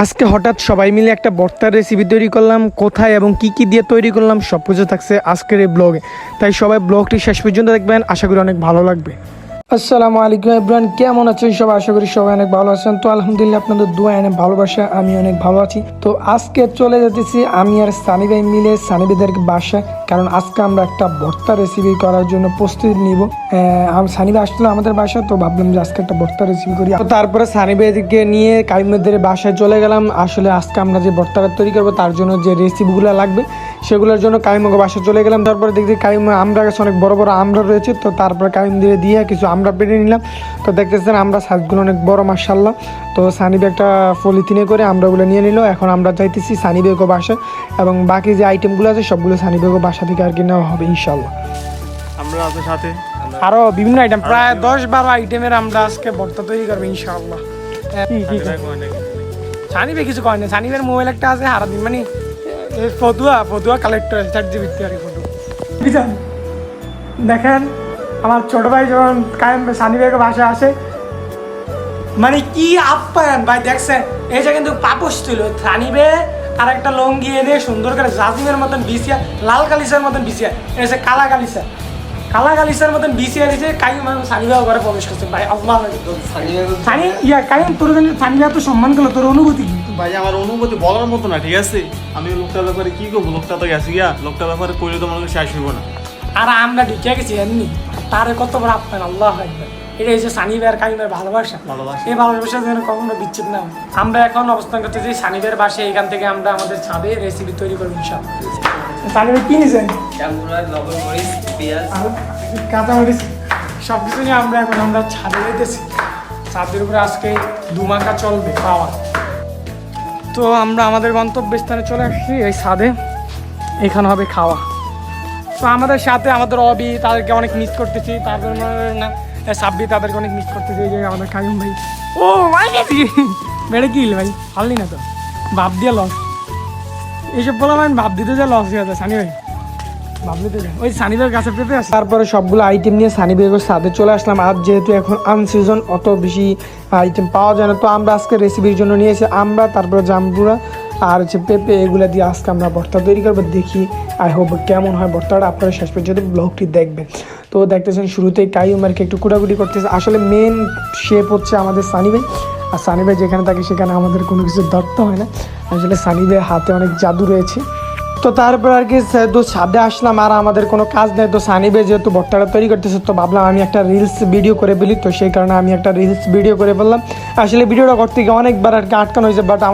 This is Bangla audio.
আজকে হঠাৎ সবাই মিলে একটা ভর্তার রেসিপি তৈরি করলাম। কোথায় এবং কি কি দিয়ে তৈরি করলাম সব কিছু থাকছে আজকের এই ব্লগে। তাই সবাই ব্লগটি শেষ পর্যন্ত দেখবেন, আশা করি অনেক ভালো লাগবে। আসসালামু আলাইকুম এভরিওয়ান, কেমন আছেন সবাই? আশা করি সবাই অনেক ভালো আছেন। তো আলহামদুলিল্লাহ, আপনাদের দোয়া অনেক ভালোবাসা, আমি অনেক ভালো আছি। তো আজকে চলে যেতেছি আমি আর সানি ভাই মিলে সানি ভাইদের বাসায়, কারণ আজকে আমরা একটা ভর্তা রেসিপি করার জন্য প্রস্তুতি নিব। সানি ভাই আসলে আমাদের বাসায়, তো ভাবলাম যে আজকে একটা ভর্তা রেসিপি করি। তো তারপরে সানি ভাইকে নিয়ে কাইমদের বাসায় চলে গেলাম। আসলে আজকে আমরা যে ভর্তাটা তৈরি করবো তার জন্য যে রেসিপিগুলো লাগবে সেগুলোর জন্য কাইমকে বাসায় চলে গেলাম। তারপরে দেখছি কাইম আমরা কাছে অনেক বড় বড় আমরা রয়েছে, তো তারপরে কাইম দিয়ে কিছু আমরা পেরে নিলাম। তো দেখতেছেন আমরা সাইজগুলো অনেক বড় মাশাআল্লাহ। তো সানিবে একটা পলিথিনে করে আমরাগুলো নিয়ে নিল। এখন আমরা যাইতেছি সানিবেগো বাসায়, এবং বাকি যে আইটেমগুলো আছে সবগুলো সানিবেগো বাসা থেকে আর কি নেওয়া হবে ইনশাআল্লাহ। আমরা আপনার সাথে আরো বিভিন্ন আইটেম, প্রায় 10-12 আইটেমের আমরা আজকে ভর্তা তৈরি করবো ইনশাআল্লাহ। সানিবে কিছু কয় না, সানিবের মোবাইল একটা আছে সারাদিন মানে ফতুয়া কালেক্টর ChatGPT আর ফটো দেখেন। আমার ছোট ভাই যখন কায়েম সানিবেগো বাসায় আসে, মানে কি আপ্যায়ন ভাই দেখছেন। এই যে কিন্তু পাপস ছিল সানিবে আর একটা লঙ্গি এনে সুন্দর করে জাজিমের মতন বিছিয়া, লাল কালিসার মতন বিছিয়া এসে কালা কালিসার মতন বিছিয়া দিয়েছে। কাইম সানিবেগো ঘরে প্রবেশ করছে ভাই। আল্লাহ সানি কাইম তোর সানিবে তো সম্মান করলো, তোর অনুভূতি কি? ভাই আমার অনুভূতি বলার মতো না, ঠিক আছে। আমি লোকটার ব্যাপারে কি করবো, লোকটা তো গেছে গিয়া, লোকটার ব্যাপারে কইলে তো মনে শেষ হইব না। আর আমরা ঢুকে গেছি এমনি, তার কত বড় আপ্যায়ন, আল্লাহ আকবার। এটা হচ্ছে সানিবে আর কাইমের ভালোবাসা। এই ভালোবাসা যেন কখনো বিচ্ছেদ না হয়। আমরা এখন অবস্থান করতেছি সানিবের বাসায়। এখান থেকে আমরা আমাদের ছাদে রেসিপি তৈরি করবো ইনশাআল্লাহ। সানিবে কি নিছেন? কাঁচামরিচ সব কিছু নিয়ে আমরা ছাদে যেতেছি। ছাদের উপরে আজকে দুমাকা চলবে পাওয়া। তো আমরা আমাদের গন্তব্যস্থানে চলে আসছি, এই ছাদে। এখানে হবে খাওয়া। তো আমাদের সাথে আমাদের অবি, তাদেরকে অনেক মিস করতেছি। তারপর না সাব্বি, তাদেরকে অনেক মিস করতেছি। এই যে আমাদের কাইম ভাই, ও ভাই গেছি বেড়ে কিল ভাই, হালনি না তো ভাব দিয়ে লস। এইসব বললাম আমি ভাব দিতে যা লস হয়ে যায়। সানি ভাই ভাব দিতে যায়, ওই সানিবের কাছে পেতে আসে। তারপরে সবগুলো আইটেম নিয়ে সানিবের সাথে চলে আসলাম। আর যেহেতু এখন আনসিজন, অত বেশি আইটেম পাওয়া যায় না, তো আমরা আজকে রেসিপির জন্য নিয়েছি আমরা, তারপরে জাম্বুরা আর হচ্ছে পেঁপে, এগুলো দিয়ে আজকে আমরা ভর্তা তৈরি করবো। দেখি আই হোপ কেমন হয় ভর্তাটা, আপনারা শেষ পর্যন্ত ব্লগটি দেখবেন। তো দেখতেছেন শুরুতেই কাইমারকে একটু কুটাকুটি করতেছে। আসলে মেন শেপ হচ্ছে আমাদের সানি ভাই, আর সানি ভাই যেখানে থাকে সেখানে আমাদের কোনো কিছু ধরতে হয় না। আসলে সানি ভাইয়ের হাতে অনেক জাদু রয়েছে। তো তারপর আর কি তো ছাদে আসলাম, আর আমাদের কোনো কাজ নেই। তো সানি ভাই যেহেতু ভর্তাটা তৈরি করতেছে, তো ভাবলাম আমি একটা রিলস ভিডিও করে ফেলি। তো সেই কারণে আমি একটা রিলস ভিডিও করে ফেললাম। আসলে ভিডিওটা করতে গিয়ে অনেকবার আর কি আটকানো হয়েছে, বাট আমার